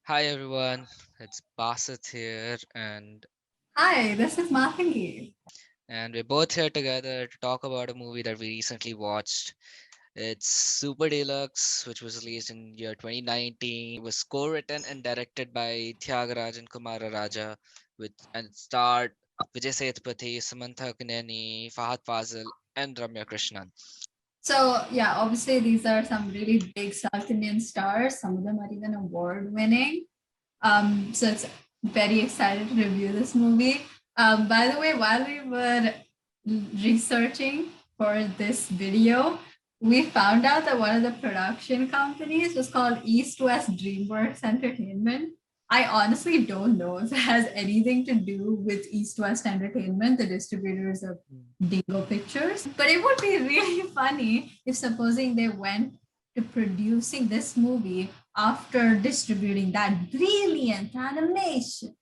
Hi everyone, it's Basit here, Hi, this is Mathingi. and we're both here together to talk about a movie that we recently watched. It's Super Deluxe, which was released in year 2019. It was co-written and directed by Tyagarajan and Kumara Raja, and it starred Vijay Sethupathi, Samantha Fahad Fazil, and Ramya Krishnan. So, yeah, obviously, these are some really big South Indian stars. Some of them are even award winning. So, it's very excited to review this movie. By the way, while we were researching for this video, we found out that one of the production companies was called East West DreamWorks Entertainment. I honestly don't know if it has anything to do with East West Entertainment, the distributors of Dingo Pictures. But it would be really funny if supposing they went to producing this movie after distributing that brilliant animation.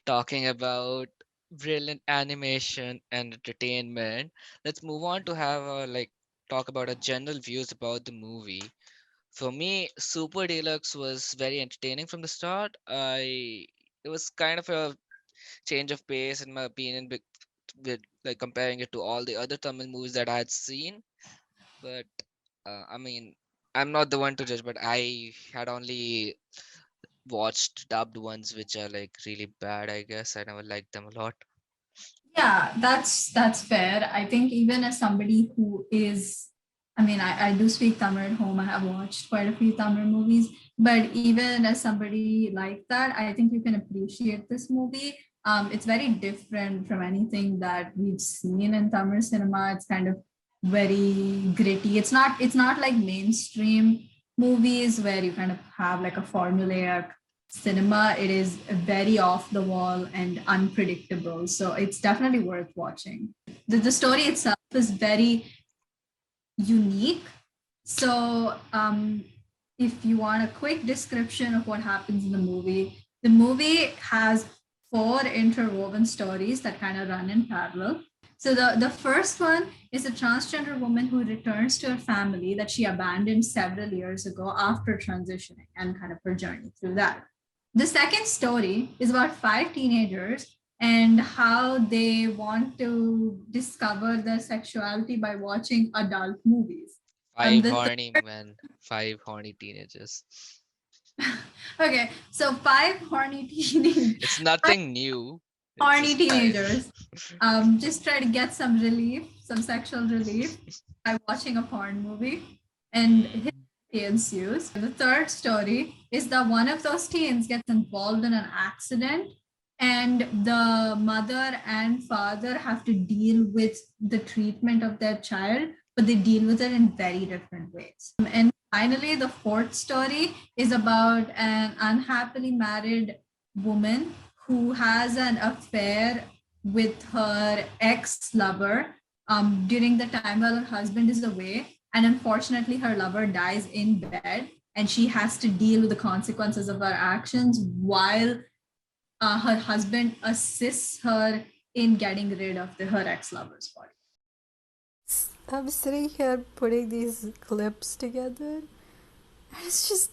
Talking about brilliant animation and entertainment, let's move on to have a talk about our general views about the movie. For me, Super Deluxe was very entertaining from the start. It was kind of a change of pace in my opinion, with like comparing it to all the other Tamil movies that I had seen. But I mean, I'm not the one to judge, but I had only watched dubbed ones, which are like really bad. I guess I never liked them a lot. Yeah, that's fair. I think even as somebody who is, I mean, I do speak Tamil at home. I have watched quite a few Tamil movies, but even as somebody like that, I think you can appreciate this movie. It's very different from anything that we've seen in Tamil cinema. It's kind of very gritty. It's not like mainstream movies where you kind of have like a formulaic cinema. It is very off the wall and unpredictable, so it's definitely worth watching. The story itself is very unique. So if you want a quick description of what happens in the movie has four interwoven stories that kind of run in parallel. So the first one is a transgender woman who returns to her family that she abandoned several years ago after transitioning, and kind of her journey through that. The second story is about five teenagers and how they want to discover their sexuality by watching adult movies. Five The horny men, five horny teenagers. okay, so five horny teenage, It's five nothing new. It's horny just five. teenagers just try to get some relief, some sexual relief by watching a porn movie, and hilarity ensues. The third story is that one of those teens gets involved in an accident, and the mother and father have to deal with the treatment of their child, but they deal with it in very different ways. And finally, the fourth story is about an unhappily married woman who has an affair with her ex lover during the time while her husband is away. And unfortunately, her lover dies in bed, and she has to deal with the consequences of her actions while her husband assists her in getting rid of her ex lover's body. I'm sitting here putting these clips together, and it's just,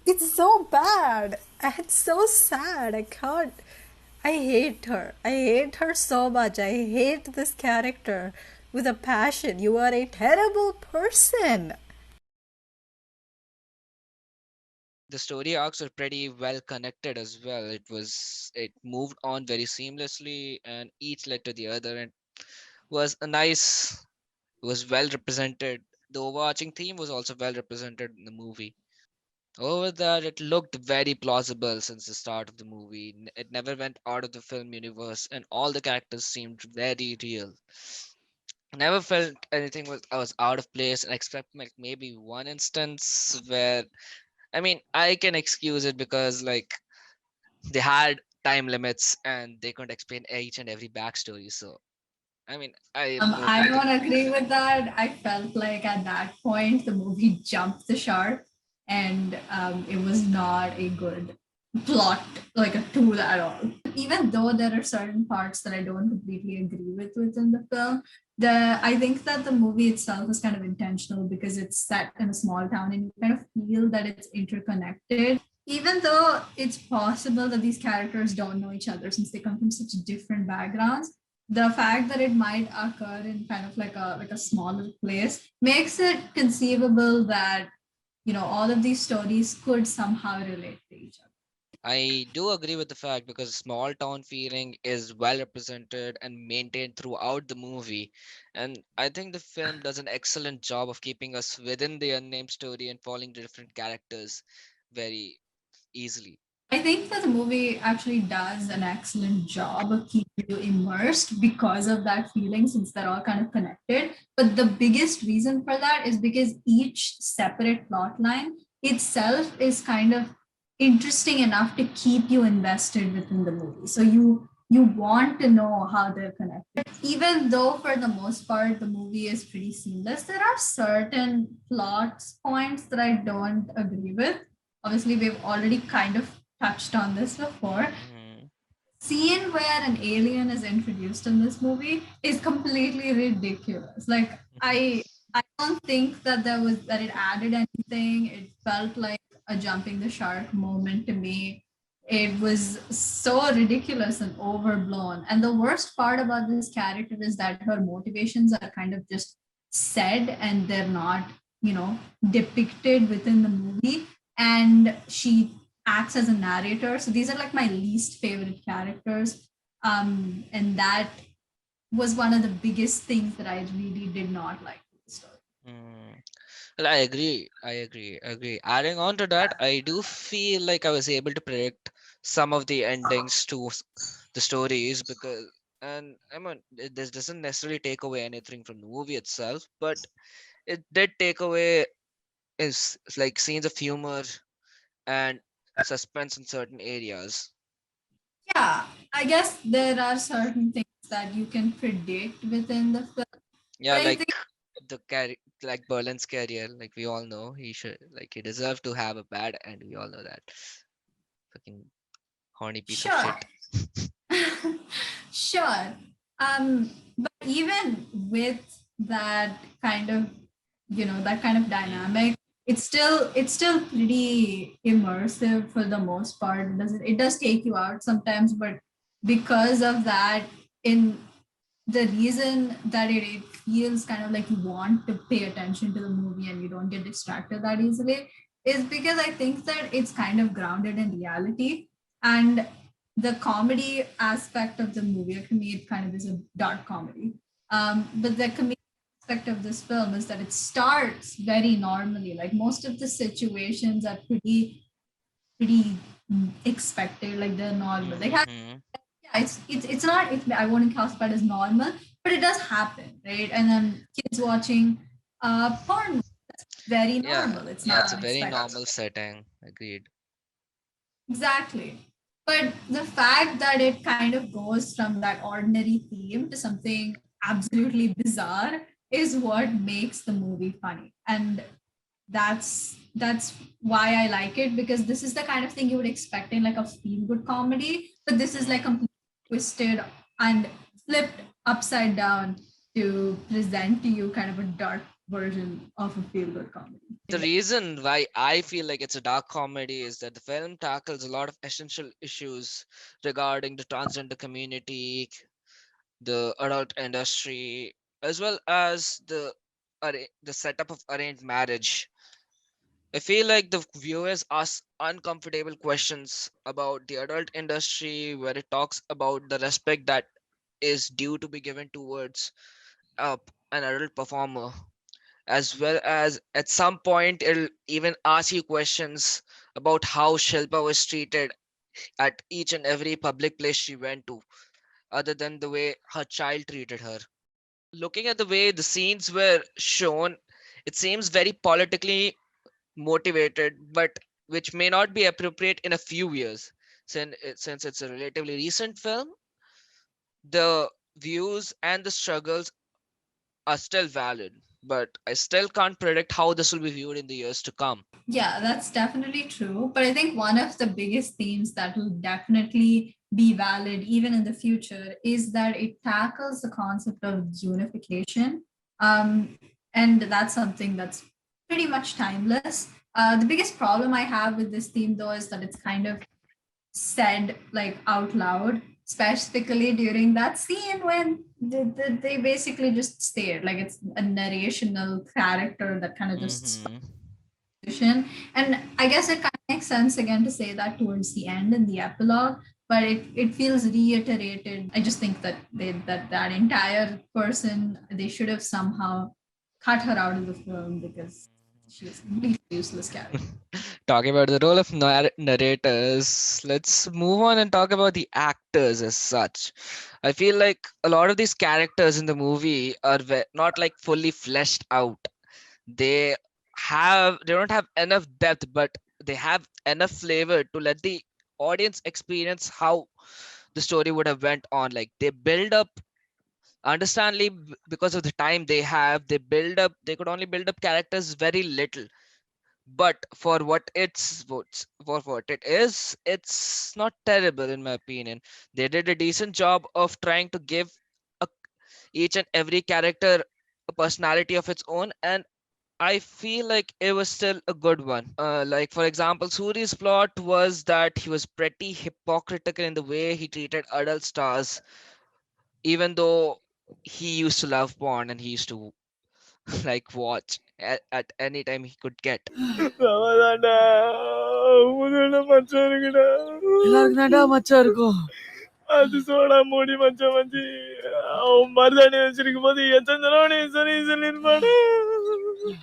it's so bad. It's so sad. I can't. I hate her. I hate her so much. I hate this character with a passion. You are a terrible person. The story arcs are pretty well connected as well. It moved on very seamlessly, and each led to the other, and was a nice was well represented. The overarching theme was also well represented in the movie. Over that, it looked very plausible since the start of the movie. It never went out of the film universe, and all the characters seemed very real. I never felt anything was out of place, and except like maybe one instance where, I mean, I can excuse it because like they had time limits and they couldn't explain each and every backstory. So I mean, I am I okay with it. don't agree with that. I felt like at that point the movie jumped the shark, and it was not a good plot like a tool at all. Even though there are certain parts that I don't completely agree with within the film, I think that the movie itself is kind of intentional because it's set in a small town and you kind of feel that it's interconnected. Even though it's possible that these characters don't know each other since they come from such different backgrounds, the fact that it might occur in kind of like a smaller place makes it conceivable that all of these stories could somehow relate to each other. I do agree with the fact because small town feeling is well represented and maintained throughout the movie. And I think the film does an excellent job of keeping us within the unnamed story and following the different characters very easily. I think that the movie actually does an excellent job of keeping you immersed because of that feeling, since they're all kind of connected. But the biggest reason for that is because each separate plot line itself is kind of interesting enough to keep you invested within the movie. So you want to know how they're connected. Even though for the most part the movie is pretty seamless, there are certain plot points that I don't agree with. Obviously, we've already kind of touched on this before. Mhm. Scene where an alien is introduced in this movie is completely ridiculous. Like I don't think that it added anything. It felt like a jumping the shark moment to me. It was so ridiculous and overblown. And the worst part about this character is that her motivations are kind of just said and they're not, depicted within the movie. And she acts as a narrator. So these are like my least favorite characters. And that was one of the biggest things that I really did not like with the story. Mm. Well, I agree. Adding on to that, I do feel like I was able to predict some of the endings to the stories because, and I mean, this doesn't necessarily take away anything from the movie itself, but it did take away is like scenes of humor and suspense in certain areas. Yeah, I guess there are certain things that you can predict within the film, Yeah, but I like think like Berlin's career, like we all know, he deserved to have a bad end. We all know that. Fucking horny piece of sure. shit. Sure. But even with that kind of, that kind of Mm, dynamic, it's still pretty immersive for the most part. It does take you out sometimes, but because of that, in the reason that it feels kind of like you want to pay attention to the movie and you don't get distracted that easily is because I think that it's kind of grounded in reality. And the comedy aspect of the movie, like, to me, it kind of is a dark comedy. But the comedic aspect of this film is that it starts very normally. Like most of the situations are pretty expected, like they're normal. Like mm-hmm. yeah, it's not I wouldn't classify it as normal, but it does happen, right? And then kids watching porn, very Yeah, normal. It's yeah, not it's a very unexpected. normal setting. Agreed. Exactly. But the fact that it kind of goes from that ordinary theme to something absolutely bizarre is what makes the movie funny. And that's why I like it, because this is the kind of thing you would expect in like a feel good comedy, but this is like Mm. completely twisted and flipped upside down to present to you kind of a dark version of a feel good comedy. The reason why I feel like it's a dark comedy is that the film tackles a lot of essential issues regarding the transgender community, the adult industry, as well as the setup of arranged marriage. I feel like the viewers ask uncomfortable questions about the adult industry where it talks about the respect that is due to be given towards an adult performer, as well as at some point it'll even ask you questions about how Shilpa was treated at each and every public place she went to, other than the way her child treated her. Looking at the way the scenes were shown, it seems very politically motivated, but which may not be appropriate in a few years. Since it's a relatively recent film, the views and the struggles are still valid. but I still can't predict how this will be viewed in the years to come. Yeah, that's definitely true. But I think one of the biggest themes that will definitely be valid even in the future is that it tackles the concept of unification. Um, and that's something that's pretty much timeless. The biggest problem I have with this theme, though, is that it's kind of said like out loud, specifically during that scene when they basically just stayed. Like it's a narrational character that kind of just Hmm. and I guess it kind of makes sense again to say that towards the end in the epilogue, but it feels reiterated. I just think that that entire person, they should have somehow cut her out of the film because she was a completely useless character. Talking about the role of narrators, let's move on and talk about the actors as such. I feel like a lot of these characters in the movie are not like fully fleshed out. They they don't have enough depth, but they have enough flavor to let the audience experience how the story would have went on. Like they build up, understandably, because of the time they have, they could only build up characters very little, but for what it is, it's not terrible in my opinion. They did a decent job of trying to give a, each and every character a personality of its own, and I feel like it was still a good one. Like for example, Suri's plot was that he was pretty hypocritical in the way he treated adult stars, even though he used to love porn and he used to like watch at any time he could get. அவதான்டா முதல்ல மச்சான் இருக்குடா எல்லாருக்கும் தான்டா மச்சான் இருக்கும் அது soda மூடி மச்சான் வச்சு அவன் மருதாணி வச்சிருக்கும் போது எத்தனை தடவை நீ சொல்லி சொல்லிருப்பானு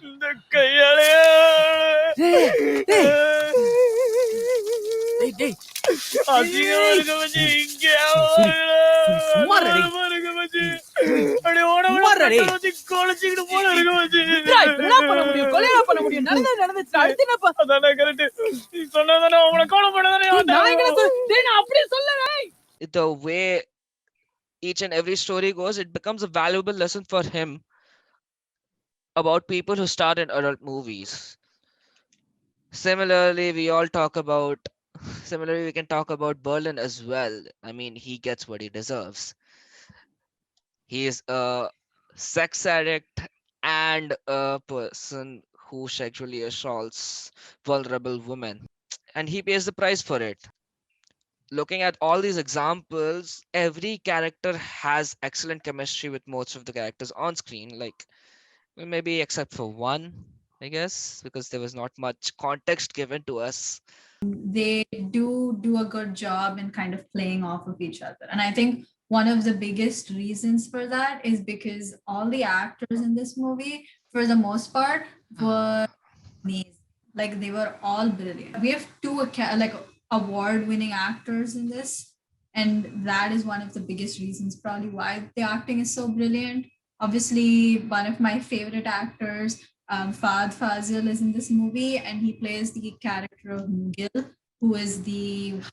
இந்த கையாலே அதிகமா இருக்க வச்சு இங்க சும்மா இருக்க வச்சு அப்படியே ஓட வச்சு குழச்சிக்கிட்டு போல இருக்க வச்சு பண்ண முடியும் கொலையா பண்ண முடியும் நடந்துச்சு அடுத்து என்ன அதானே கரெக்ட் நீ சொன்னதானே அவனை கோல பண்ணதானே நான் அப்படியே சொல்லவே The way each and every story goes, it becomes a valuable lesson for him about people who star in adult movies. Similarly, we can talk about Berlin as well. I mean, he gets what he deserves. He is a sex addict and a person who sexually assaults vulnerable women, and he pays the price for it. Looking at all these examples, every character has excellent chemistry with most of the characters on screen. Like, well, maybe except for one, I guess, because there was not much context given to us. They do a good job in kind of playing off of each other. And I think one of the biggest reasons for that is because all the actors in this movie, for the most part, were amazing. Like they were all brilliant. We have two like award-winning actors in this, and that is one of the biggest reasons probably why the acting is so brilliant. Obviously, one of my favorite actors, Fahd Fazil, is in this movie, and he plays the character of Mugil, who is the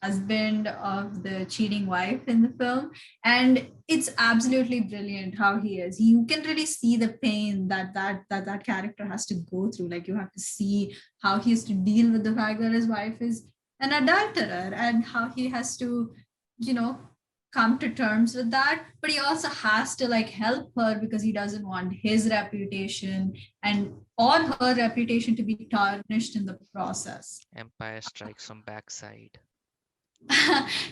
husband of the cheating wife in the film. And it's absolutely brilliant how he is. You can really see the pain that character has to go through. Like you have to see how he has to deal with the fact that his wife is an adulterer and how he has to, you know, come to terms with that, but he also has to like help her because he doesn't want his reputation and or her reputation to be tarnished in the process. Empire Strikes from Backside.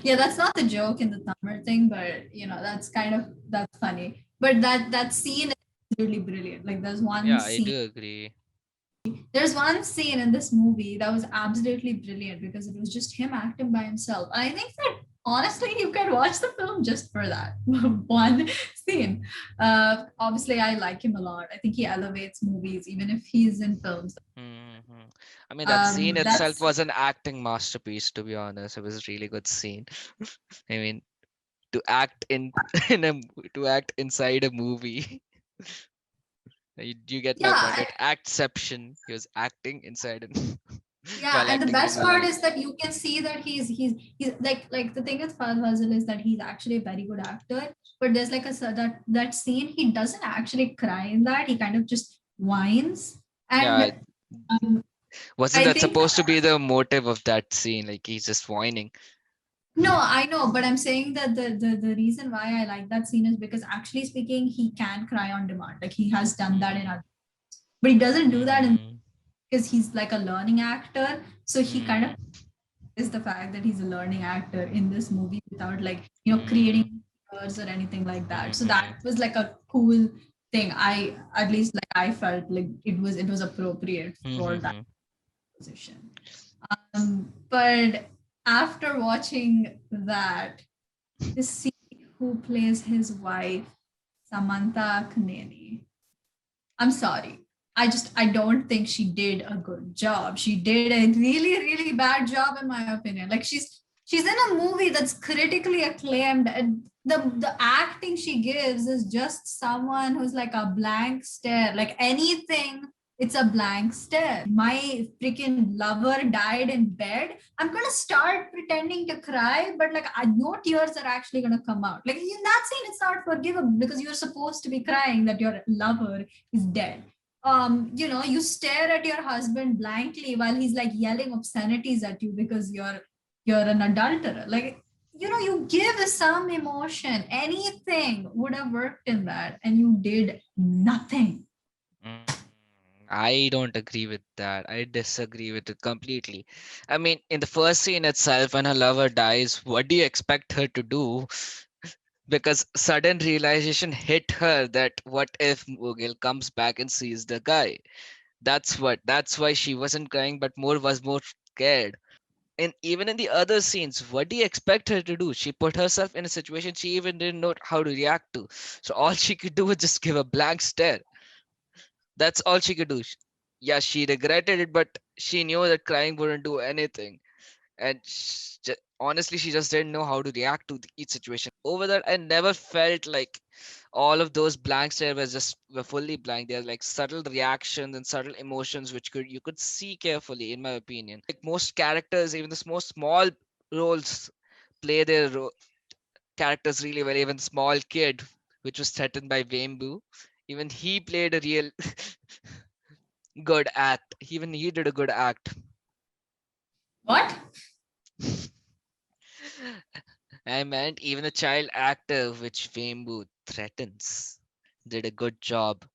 Yeah, that's not the joke in the Tamil thing, but you know, that's funny. But that scene is really brilliant. Like Yeah, I do agree. there's one scene in this movie that was absolutely brilliant because it was just him acting by himself. And I think that honestly, you can watch the film just for that one scene. Obviously, I like him a lot. I think he elevates movies, even if he's in films. Hmm. I mean, that scene itself That's was an acting masterpiece, to be honest. It was a really good scene. I mean, to act in to act inside a movie. You get my point, yeah, right? Actception. He was acting inside it yeah. while And the acting in best real part life. is that you can see that he's like the thing with Fahd Fazil is that he's actually a very good actor. But there's like that scene he doesn't actually cry in that. He kind of just whines. Yeah, And um, wasn't I that think supposed to be the motive of that scene? Like he's just whining. no, I know, but I'm saying that the reason why I like that scene is because actually speaking, he can cry on demand. Like he has done that in Mm-hmm. other, but he doesn't do that in Mm-hmm. because he's like a learning actor. So he kind of Mm-hmm. is the fact that he's a learning actor in this movie without like Mm-hmm. creating tears or anything like that. So Mm-hmm. that was like a cool thing. I at least like I felt like it was appropriate for that Mm-hmm. position. But after watching that, to see who plays his wife, Samantha Kaneni, I'm sorry. I don't think she did a good job. She did a really, really bad job in my opinion. Like she's in a movie that's critically acclaimed, and the acting she gives is just someone who's like a blank stare. Like anything, it's a blank stare. My freaking lover died in bed. I'm gonna start pretending to cry, but like no tears are actually gonna come out. Like in that scene, it's not forgivable because you're supposed to be crying that your lover is dead. You stare at your husband blankly while he's like yelling obscenities at you because you're an adulterer. Like, you give some emotion. Anything would have worked in that, and you did nothing. Mm, I don't agree with that. I disagree with it completely. I mean, in the first scene itself, when her lover dies, what do you expect her to do? Because sudden realization hit her that what if Mughal comes back and sees the guy? That's why she wasn't crying, but more scared. And even in the other scenes, what do you expect her to do? She put herself in a situation she even didn't know how to react to. So all she could do was just give a blank stare. That's all she could do. Yeah, she regretted it, but she knew that crying wouldn't do anything. And honestly, she just didn't know how to react to each situation. Over that, I never felt like all of those blank stare were fully blank. They're like subtle reactions and subtle emotions which you could see carefully, in my opinion. Like most characters, even the most small roles play their characters really well. Even the small kid, which was threatened by Fameboo, even he played a real good act. Even he did a good act. What? I meant even the child actor which Fameboo threatens did a good job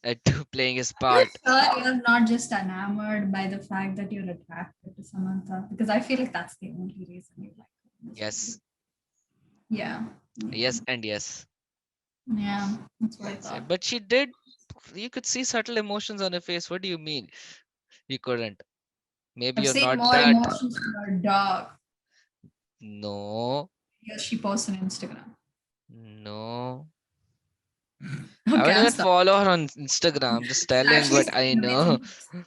at playing his Are you part. sure you're not just enamored by the fact that you're attracted to Samantha? Because I feel like that's the only reason you like her in this movie. Yes, Yeah. Yeah. yes, and yes. Yeah. That's what I So, thought. but she did. You could see subtle emotions on her face. What do you mean? You couldn't. Maybe I've you're seen not more that. emotions from her dog. No, Yes, she posts on Instagram. no. I Okay, wouldn't I'm even sorry. follow her on Instagram. I'm just telling Actually, what seen I know. amazing.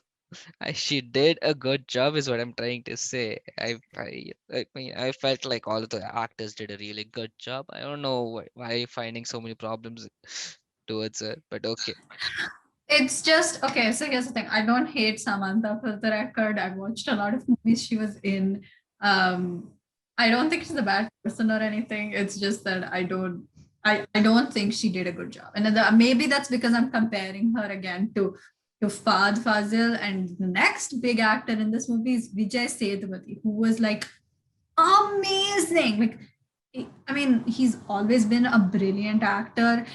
She did a good job, is what I'm trying to say. I mean, I felt like all of the actors did a really good job. I don't know why you're finding so many problems towards her, but okay. It's just okay. So here's the thing. I don't hate Samantha for the record. I've watched a lot of movies she was in. Um, I don't think she's a bad person or anything. It's just that I don't think she did a good job. And maybe that's because I'm comparing her again to Fahd Fazil, and the next big actor in this movie is Vijay Sethupathi, who was like amazing. Like, I mean, he's always been a brilliant actor,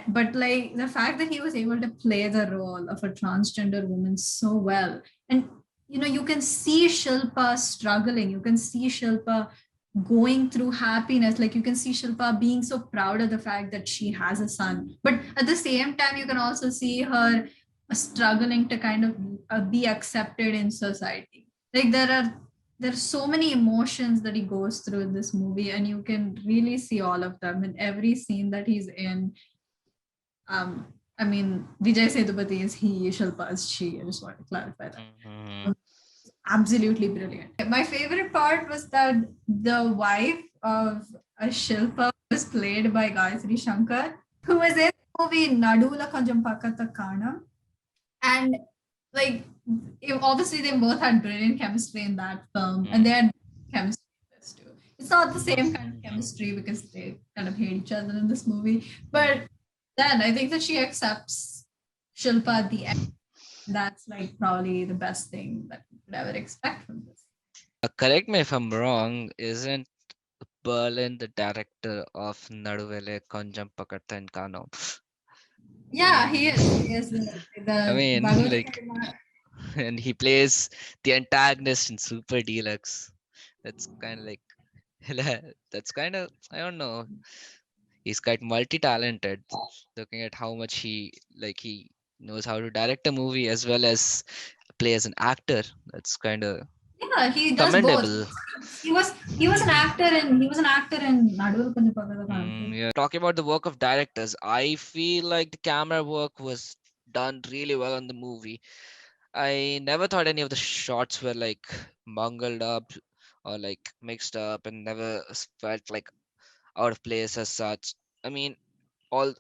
but like the fact that he was able to play the role of a transgender woman so well, and you can see Shilpa struggling. You can see Shilpa going through happiness. Like you can see Shilpa being so proud of the fact that she has a son, but at the same time, you can also see her struggling to kind of be accepted in society. Like there's so many emotions that he goes through in this movie, and you can really see all of them in every scene that he's in. I mean, Vijay Sethupathi is he, Shilpa is she. I just want to clarify that. Mhm. Absolutely brilliant. My favorite part was that the wife of a Shilpa was played by Srishankar, who was in the movie Nadula Konjam Pakata Kanam. And like, obviously they both had brilliant chemistry in that film, and they had chemistry in this too. It's not the same kind of chemistry because they kind of hate each other in this movie, but then I think that she accepts Shilpa at the end. That's like probably the best thing that you could ever expect from this. Correct me if I'm wrong, isn't Berlin the director of Naduvele Konjam Pakathan Kano? I Yeah, he mean, is. He is I the mean, Bhagavad like, Gita. and he plays the antagonist in Super Deluxe. That's kind of like, that's kind of, I don't know. He's quite multi-talented. Looking at how much he knows how to direct a movie as well as play as an actor. That's kind of Yeah, he does both. commendable. He was an actor and he was an actor in Nadu Konja Pagada. Yeah. Talking about the work of directors, I feel like the camera work was done really well on the movie. I never thought any of the shots were like bungled up or like mixed up and never felt like out of place as such. I mean, all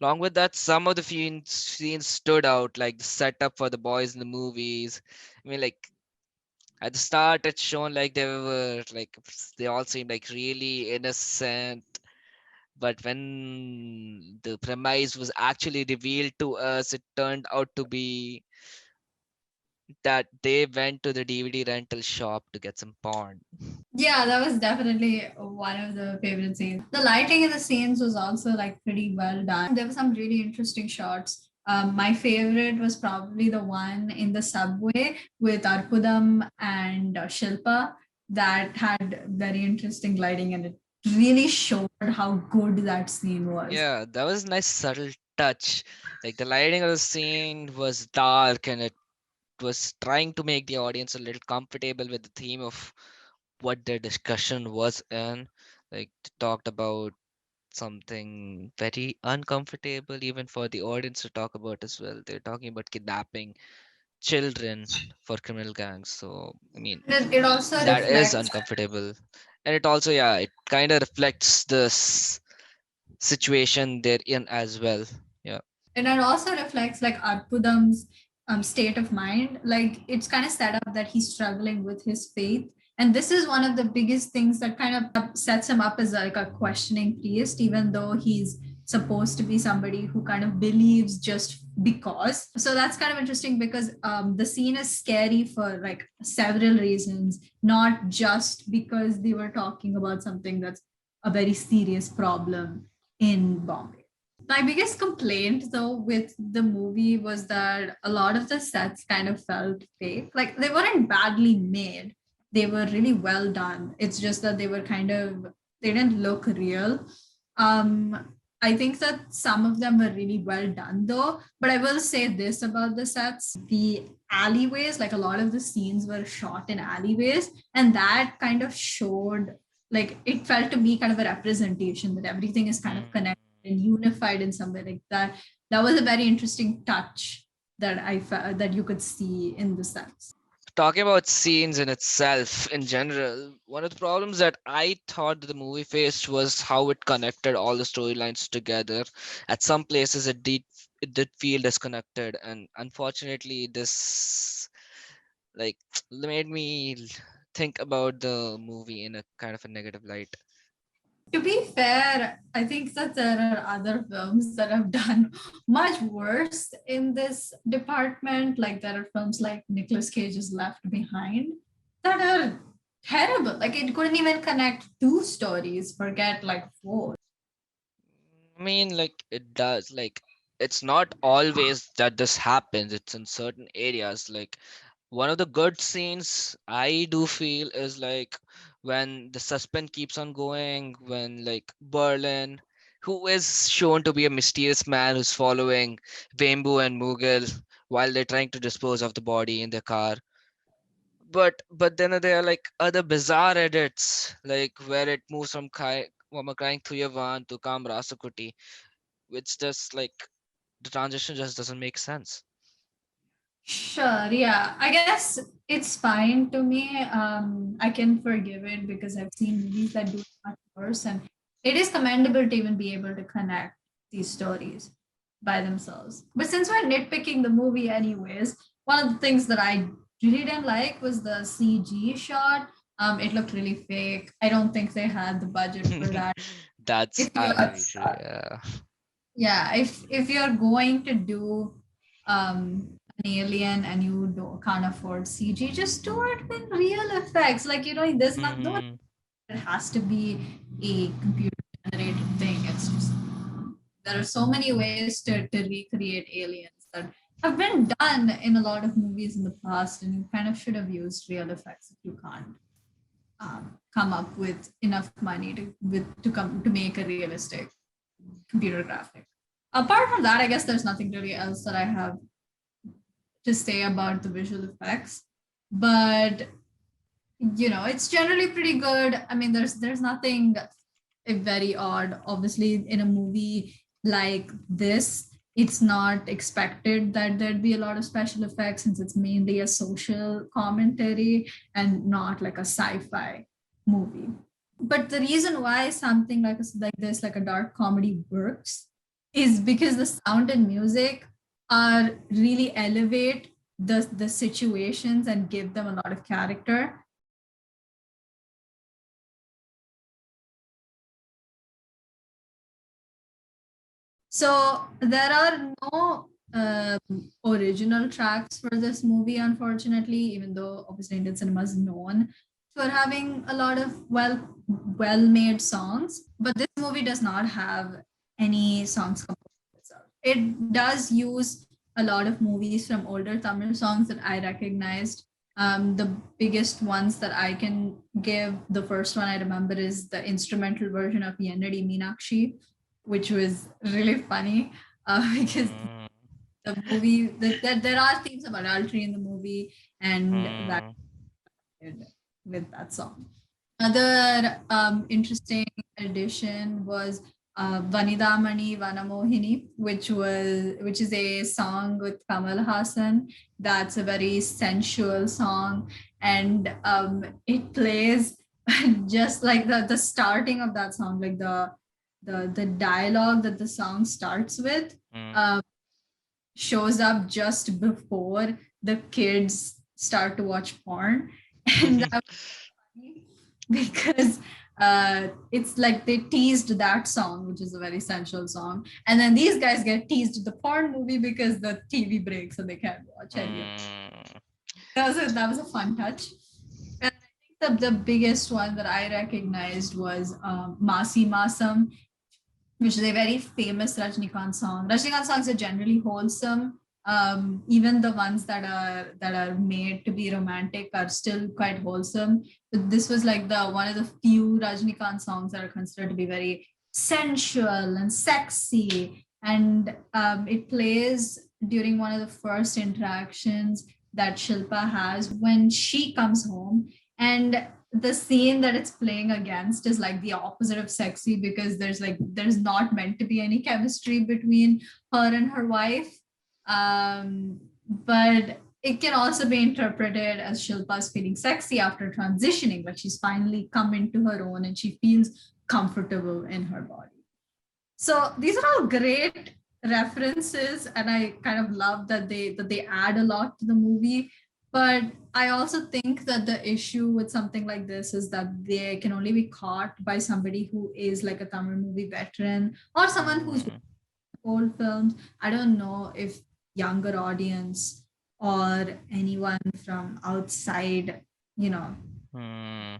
along with that, some of the scenes stood out, like the setup for the boys in the movies. I mean, like at the start, it's shown like they were like they all seemed like really innocent, but when the premise was actually revealed to us, it turned out to be that they went to the DVD rental shop to get some porn. Yeah, that was definitely one of the favorite scenes. The lighting in the scenes was also like pretty well done. There were some really interesting shots. My favorite was probably the one in the subway with Arpudam and Shilpa that had very interesting lighting and it really showed how good that scene was. Yeah, that was a nice subtle touch. Like the lighting of the scene was dark and it was trying to make the audience a little comfortable with the theme of what their discussion was in. Like they talked about something very uncomfortable even for the audience to talk about as well. They're talking about kidnapping children for criminal gangs. So I mean It also that is reflects uncomfortable. And it also, yeah, it kind of reflects the situation they're in as well. Yeah. and it also reflects like Arpudam's state of mind. Like it's kind of set up that he's struggling with his faith. And this is one of the biggest things that kind of sets him up as like a questioning priest, even though he's supposed to be somebody who kind of believes just because. So that's kind of interesting because the scene is scary for like several reasons, not just because they were talking about something that's a very serious problem in Bombay. My biggest complaint though with the movie was that a lot of the sets kind of felt fake. Like they weren't badly made. They were really well done. It's just that they were kind of they didn't look real. I think that some of them were really well done though, but I will say this about the sets. The alleyways, like a lot of the scenes were shot in alleyways, and that kind of showed like it felt to me kind of a representation that everything is kind of Mm. connected and unified in some way like that. That was a very interesting touch that I felt that you could see in the sets. Talking about scenes in itself in general, one of the problems that I thought the movie faced was how it connected all the storylines together. At some places it did feel disconnected, and unfortunately this like made me think about the movie in a kind of a negative light. To be fair, I think that there are other films that have done much worse in this department. Like there are films like Nicolas Cage's Left Behind that are terrible. Like it couldn't even connect two stories, forget like four. I mean, like it does. Like it's not always that this happens. It's in certain areas. Like one of the good scenes I do feel is like when the suspense keeps on going, when like Berlin, who is shown to be a mysterious man who's following Fameboo and Mughal while they're trying to dispose of the body in their car. But then there are like other bizarre edits, like where it moves from Mama crying Thuyavan to Kam Rasukuti, which just like the transition just doesn't make sense. Sure, yeah. I guess it's fine to me. I can forgive it because I've seen movies that do much worse, and it is commendable to even be able to connect these stories by themselves. But since we're nitpicking the movie anyways, one of the things that I really didn't like was the CG shot. It looked really fake. I don't think they had the budget for that. That's If you absolutely true. Yeah. yeah, if you're going to do an alien and you can't afford CG, just do it with real effects. Like, there's not, no, Hmm. it has to be a computer generated thing. It's just, there are so many ways to recreate aliens that have been done in a lot of movies in the past, and you kind of should have used real effects if you can't come up with enough money to make a realistic computer graphic. Apart from that, I guess there's nothing really else that I have to say about the visual effects. But it's generally pretty good. I mean, there's nothing very odd. Obviously, in a movie like this, it's not expected that there'd be a lot of special effects since it's mainly a social commentary and not like a sci-fi movie. But the reason why something like this, like a dark comedy, works is because the sound and music are really elevate the situations and give them a lot of character. So there are no original tracks for this movie, unfortunately, even though obviously Indian cinema is known for having a lot of well-made songs. But this movie does not have any songs composed itself. It does use a lot of movies from older Tamil songs that I recognized. The biggest ones that I can give, the first one I remember is the instrumental version of Yenadi Meenakshi, which was really funny because Hmm. the movie that there are themes of adultery in the movie, and that Hmm. with that song. Another interesting addition was Vanidamani Vanamohini, which is a song with Kamal Hassan. That's a very sensual song, and it plays just like the starting of that song, like the dialogue that the song starts with, Hmm. uh, shows up just before the kids start to watch porn, and that funny because it's like they teased that song, which is a very sensual song, and then these guys get teased the porn movie because the TV breaks and they can't watch any of it. Hmm. That was a fun touch. And I think the biggest one that I recognized was Masi Masam, which is a very famous Rajnikant song. Rajnikant songs are generally wholesome. Even the ones that are made to be romantic are still quite wholesome. But this was like the one of the few Rajnikant songs that are considered to be very sensual and sexy. And it plays during one of the first interactions that Shilpa has when she comes home. And the scene that it's playing against is like the opposite of sexy because there's not meant to be any chemistry between her and her wife, but it can also be interpreted as Shilpa's feeling sexy after transitioning, like she's finally come into her own and she feels comfortable in her body. So these are all great references, and I kind of love that they add a lot to the movie. But I also think that the issue with something like this is that they can only be caught by somebody who is like a Tamil movie veteran or someone who's Hmm. old films. I don't know if younger audience or anyone from outside, you know, Hmm. Yeah.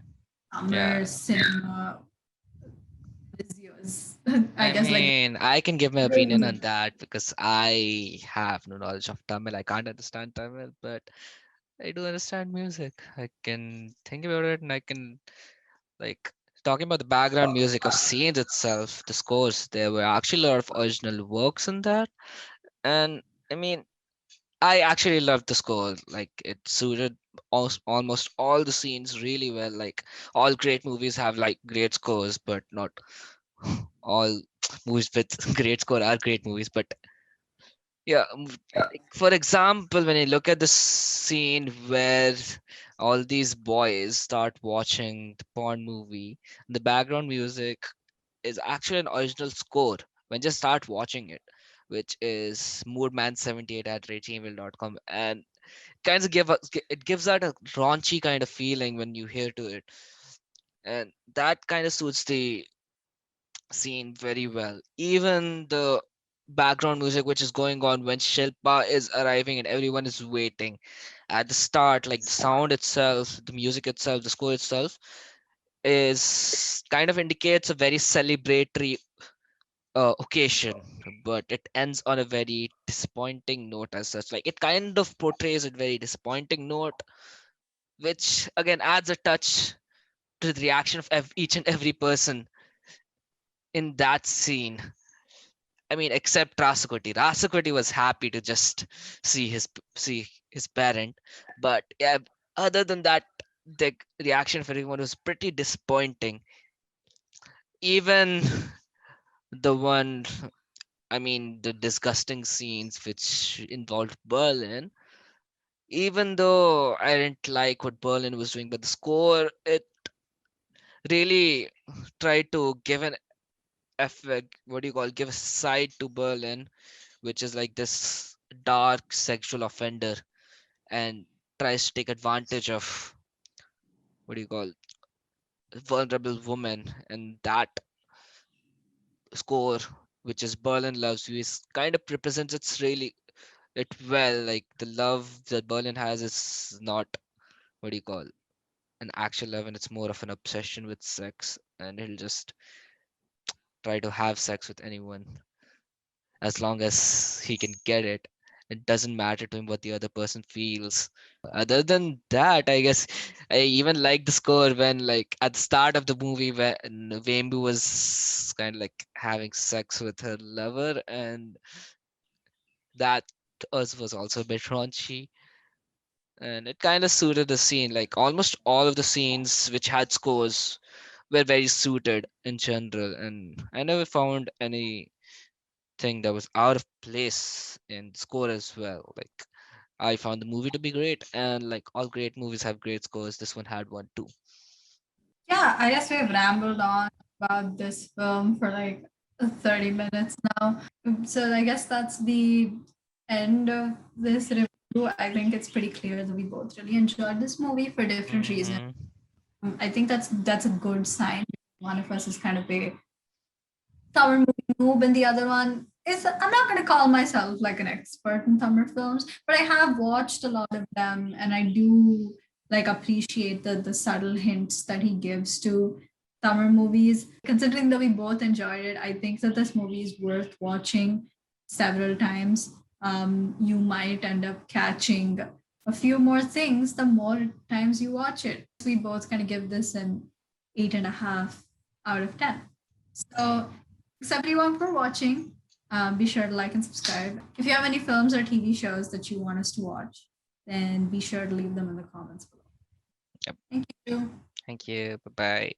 Tamil cinema is yours. I I guess like mean, I can give my opinion on that because I have no knowledge of Tamil. I can't understand Tamil, but I do understand music. I can think about it and I can, like, talking about the background music of scenes itself, the scores, there were actually a lot of original works in that. And I mean, I actually loved the score. Like, it suited almost all the scenes really well. Like, all great movies have like great scores, but not all movies with great score are great movies. But yeah, like, for example, when you look at the scene where all these boys start watching the porn movie, the background music is actually an original score when just start watching it, which is moodman78 at gmail.com, and kind of it gives out a raunchy kind of feeling when you hear to it, and that kind of suits the scene very well. Even the background music which is going on when Shilpa is arriving and everyone is waiting. At the start, like the sound itself, the music itself, the score itself is kind of indicates a very celebratory occasion, but it ends on a very disappointing note as such. Like it kind of portrays a very disappointing note, which again adds a touch to the reaction of each and every person in that scene. I mean, except Rasakoti. Rasakoti was happy to just see his parent, but yeah, other than that, the reaction of everyone was pretty disappointing. Even the one, I mean, the disgusting scenes which involved Berlin. Even though I didn't like what Berlin was doing, but the score it really tried to give an effect. What do you call? Give a side to Berlin, which is like this dark sexual offender and tries to take advantage of what do you call vulnerable women, and that score which is Berlin loves you is kind of represents it's really it well. Like the love that Berlin has is not what do you call an actual love, and it's more of an obsession with sex, and he'll just try to have sex with anyone as long as he can get it. It doesn't matter to him what the other person feels. Other than that, I guess I even like the score when, like, at the start of the movie, when Vembu was kind of like having sex with her lover, and that us was also a bit raunchy, and it kind of suited the scene. Like almost all of the scenes which had scores were very suited in general, and I never found anything that was out of place in score as well. Like I found the movie to be great, and like all great movies have great scores. This one had one too. Yeah, I guess we've rambled on about this film for like 30 minutes now. So I guess that's the end of this review. I think it's pretty clear that we both really enjoyed this movie for different reasons. Hmm. I think that's a good sign. One of us is kind of a Tamil movie noob, and the other one is I'm not going to call myself like an expert in Tamil films, but I have watched a lot of them, and I do like appreciate the subtle hints that he gives to Tamil movies. Considering that we both enjoyed it, I think that this movie is worth watching several times. You might end up catching a few more things the more times you watch it. We both kind of give this an 8.5 out of 10. So thanks everyone for watching. Be sure to like and subscribe. If you have any films or TV shows that you want us to watch, then be sure to leave them in the comments below. Yep. Thank you. Thank you. Bye bye.